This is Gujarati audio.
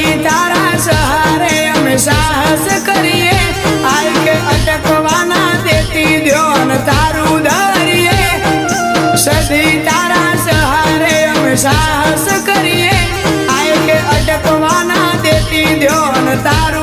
સદી તારા સહારે અમે સાહસ કરીએ આય કે અટકવાના દેતી ધ્યાન તારું ધરીએ સદી તારા સહારે અમે સાહસ કરીએ આય કે અટકવાના દેતી ધ્યાન તારું